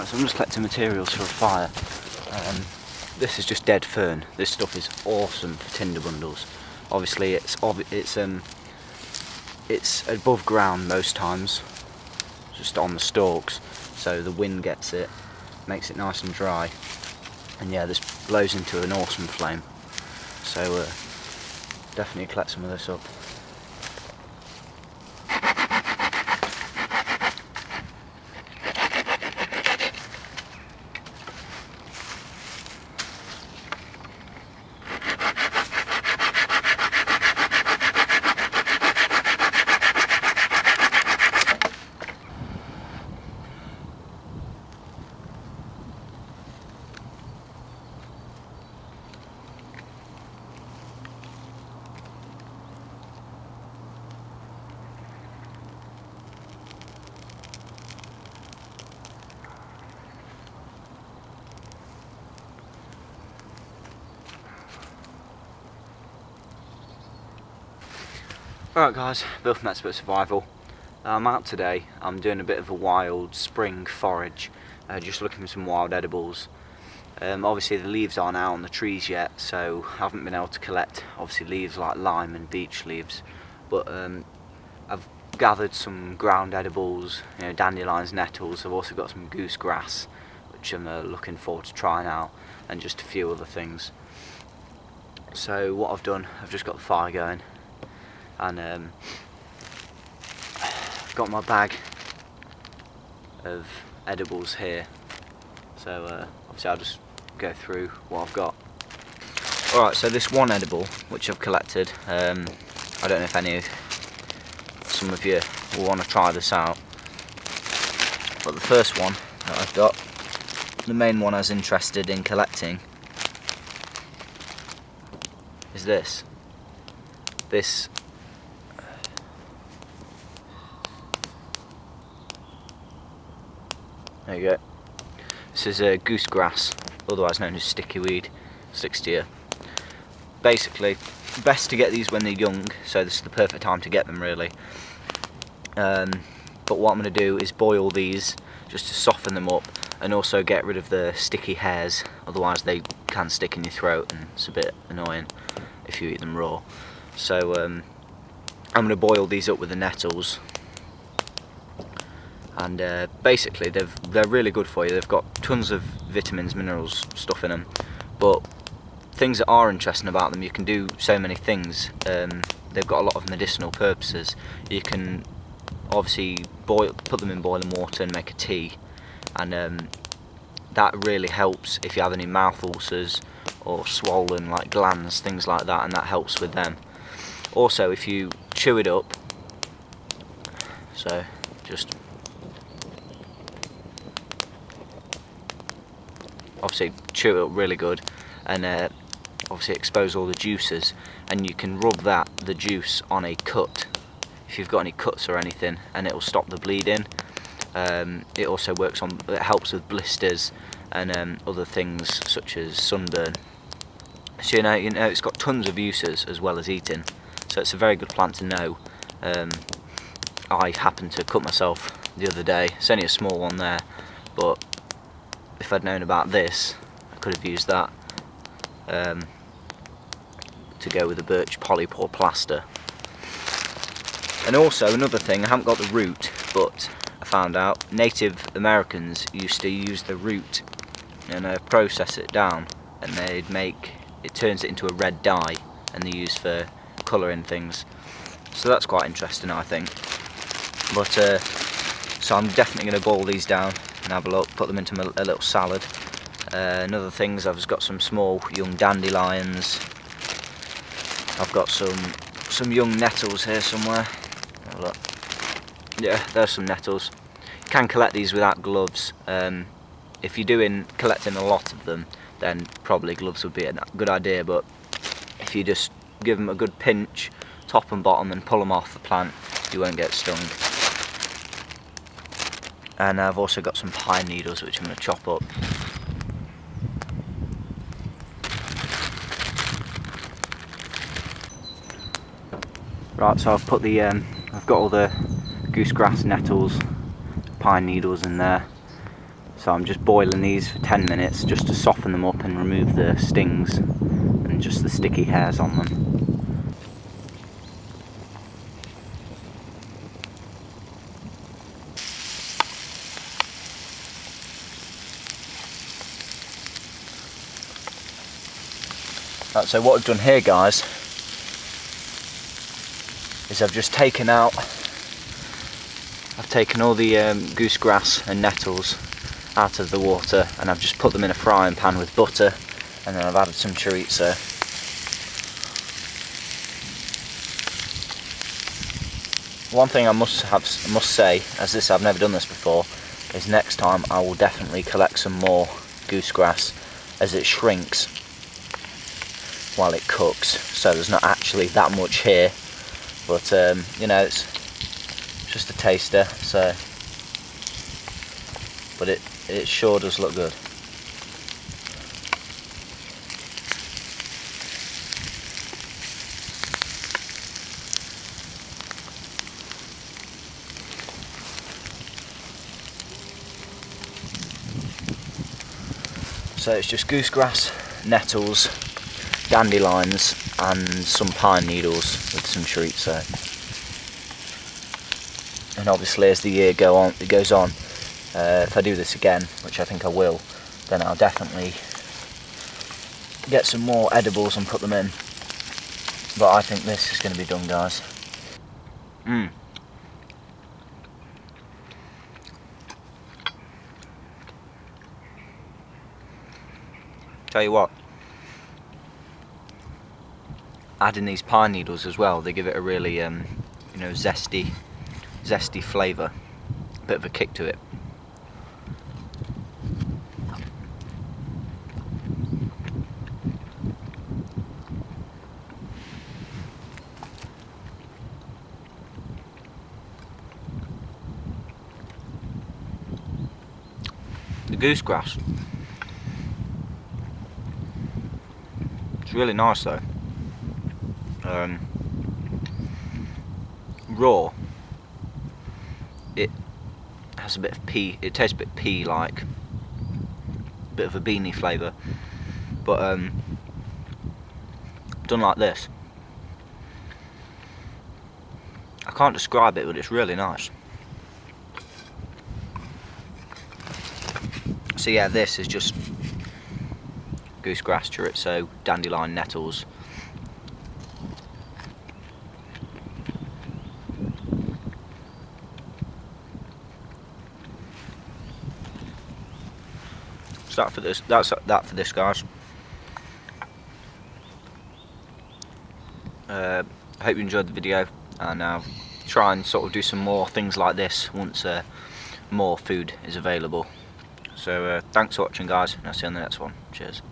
Right, so I'm just collecting materials for a fire. This is just dead fern. This stuff is awesome for tinder bundles. Obviously it's above ground most times, just on the stalks, so the wind gets it, makes it nice and dry, and yeah, this blows into an awesome flame. So definitely collect some of this up. Alright guys, Bill from Expert Survival. I'm out today. I'm doing a bit of a wild spring forage, just looking for some wild edibles. Obviously the leaves aren't out on the trees yet, so I haven't been able to collect obviously leaves like lime and beech leaves, but I've gathered some ground edibles, you know, dandelions, nettles. I've also got some GooseGrass, which I'm looking forward to trying out, and just a few other things. So what I've done, I've just got the fire going, and I've got my bag of edibles here, so obviously I'll just go through what I've got. Alright, so this one edible which I've collected, I don't know if some of you will want to try this out, but the first one that I've got, the main one I was interested in collecting, is this. There you go. This is GooseGrass, otherwise known as sticky weed. Sticks to you. Basically, best to get these when they're young, so this is the perfect time to get them really. But what I'm going to do is boil these just to soften them up, and also get rid of the sticky hairs, otherwise they can stick in your throat and it's a bit annoying if you eat them raw. So I'm going to boil these up with the nettles. And basically they're really good for you. They've got tons of vitamins, minerals, stuff in them, but things that are interesting about them, you can do so many things. They've got a lot of medicinal purposes. You can obviously put them in boiling water and make a tea, and that really helps if you have any mouth ulcers or swollen like glands, things like that, and that helps with them. Also if you chew it up, so just obviously chew it up really good, and obviously expose all the juices, and you can rub the juice on a cut if you've got any cuts or anything, and it will stop the bleeding. It also it helps with blisters and other things such as sunburn. So you know it's got tons of uses as well as eating, so it's a very good plant to know. I happened to cut myself the other day. It's only a small one there, but if I'd known about this, I could have used that to go with the birch polypore plaster. And also another thing, I haven't got the root, but I found out Native Americans used to use the root and process it down, and it turns it into a red dye, and they use for colouring things. So that's quite interesting, I think. But so I'm definitely going to boil these down and have a look, put them into a little salad. And other things, I've just got some small young dandelions. I've got some young nettles here somewhere. Have a look. Yeah, there's some nettles. You can collect these without gloves. If you're collecting a lot of them, then probably gloves would be a good idea, but if you just give them a good pinch, top and bottom, and pull them off the plant, you won't get stung. And I've also got some pine needles which I'm going to chop up. Right, so I've put I've got all the GooseGrass, nettles, pine needles in there. So I'm just boiling these for 10 minutes just to soften them up and remove the stings and just the sticky hairs on them. Right, so what I've done here, guys, is I've just taken all the goosegrass and nettles out of the water, and I've just put them in a frying pan with butter, and then I've added some chorizo. One thing I must say, as this I've never done this before, is next time I will definitely collect some more goosegrass, as it shrinks while it cooks, so there's not actually that much here, but you know, it's just a taster, so, but it sure does look good. So it's just goosegrass, nettles, dandelions and some pine needles with some chorizo. And obviously as the year goes on, if I do this again, which I think I will, then I'll definitely get some more edibles and put them in. But I think this is going to be done, guys. Tell you what, adding these pine needles as well, they give it a really you know, zesty flavour, a bit of a kick to it. The goosegrass, it's really nice though. Raw, it has a bit of pea, it tastes a bit pea-like, a bit of a beanie flavour, but done like this, I can't describe it, but it's really nice. So yeah, this is just goosegrass, chorizo, dandelion, nettles. So that for this, guys. I hope you enjoyed the video, and I'll try and sort of do some more things like this once more food is available. So thanks for watching, guys, and I'll see you on the next one. Cheers.